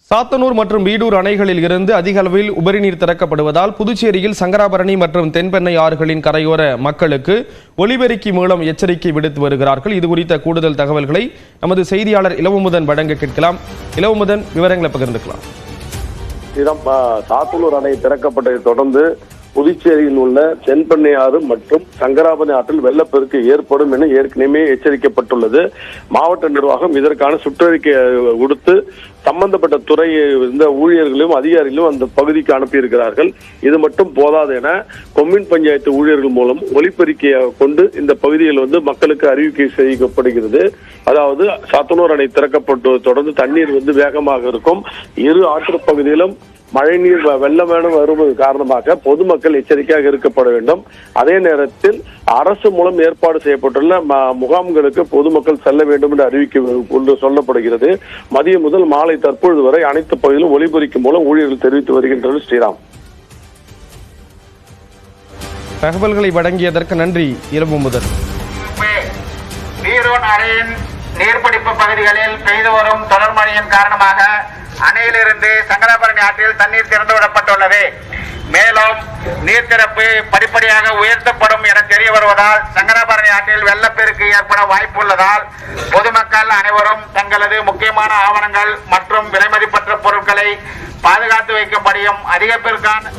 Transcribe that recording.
சாத்தனூர் மற்றும் வீடூர் அணைகளில் இருந்து அதிக அளவில் உபரிநீர் திறக்கப்படுவதால் புதுச்சேரியில் சங்கராபரணி மற்றும் தென்பெண்ணை ஆறுகளின் கரையோர மக்களுக்கு ஒலிபெருக்கி மூலம் எச்சரிக்கை விடுத்து வருகிறார்கள். இது குறித்த கூடுதல் தகவல்களை நமது செய்தியாளர் இளவமுதன் வழங்க கேட்கலாம். இளவமுதன், விவரங்களை பகிர்ந்துக்கலாம். சாத்தனூர் அணை திறக்கப்பட்டதை தொடர்ந்து புதுச்சேரியில் உள்ள தென்பெண்ணை ஆறு மற்றும் சங்கராபரணி ஆற்றில் வெள்ளப்பெருக்கு ஏற்படும் என ஏற்கனவே எச்சரிக்கப்பட்டுள்ளது. மாவட்ட நிர்வாகம் இதற்கான சுற்றறிக்கை கொடுத்து சம்பந்தப்பட்ட துறை இந்த ஊழியர்களும் அதிகாரிகளும் அந்த பகுதிக்கு அனுப்பியிருக்கிறார்கள். இது மட்டும் போதாது என கொம்யூன் பஞ்சாயத்து ஊழியர்கள் மூலம் ஒலிபெருக்கியை கொண்டு இந்த பகுதியில் மக்களுக்கு அறிவிக்கை செய்யப்படுகிறது. அதாவது சாத்தனூர் அணை திறக்கப்பட்டு தொடர்ந்து தண்ணீர் வேகமாக இருக்கும். இரு ஆற்று பகுதியிலும் மழைநீர் வெள்ளம் வருவது காரணமாக பொதுமக்கள் எச்சரிக்கையாக இருக்கப்பட வேண்டும். அதே நேரத்தில் அரசு மூலம் ஏற்பாடு செய்யப்பட்டுள்ள முகாம்களுக்கு பொதுமக்கள் செல்ல வேண்டும் என்று அறிவிக்க சொல்லப்படுகிறது. மதியம் முதல் மாலை தற்பொழுது வரை அனைத்து பகுதியிலும் ஒலிபெருக்கி மூலம் ஊழியர்கள் தெரிவித்து வருகின்றனர். ஸ்ரீராம், தகவல்களை வழங்கியதற்கு நன்றி. இளவமுதன். வீரூர் அணையின் நீர்பிடிப்பு பகுதிகளில் பெய்து வரும் தொடர் மழையின் காரணமாக அணையிலிருந்து சங்கராபரணி ஆற்றில் தண்ணீர் திறந்துவிடப்பட்டுள்ளது. மேலும் நீர் திறப்பு படிப்படியாக உயர்த்தப்படும் என தெரிய வருவதால் சங்கராபரணி ஆற்றில் வெள்ளப்பெருக்கு ஏற்பட வாய்ப்புள்ளதால் பொதுமக்கள் அனைவரும் தங்களது முக்கியமான ஆவணங்கள் மற்றும் விலைமதிப்பற்ற பொருட்களை பாதுகாத்து வைக்கும்படியும் அதிக பெருக்கான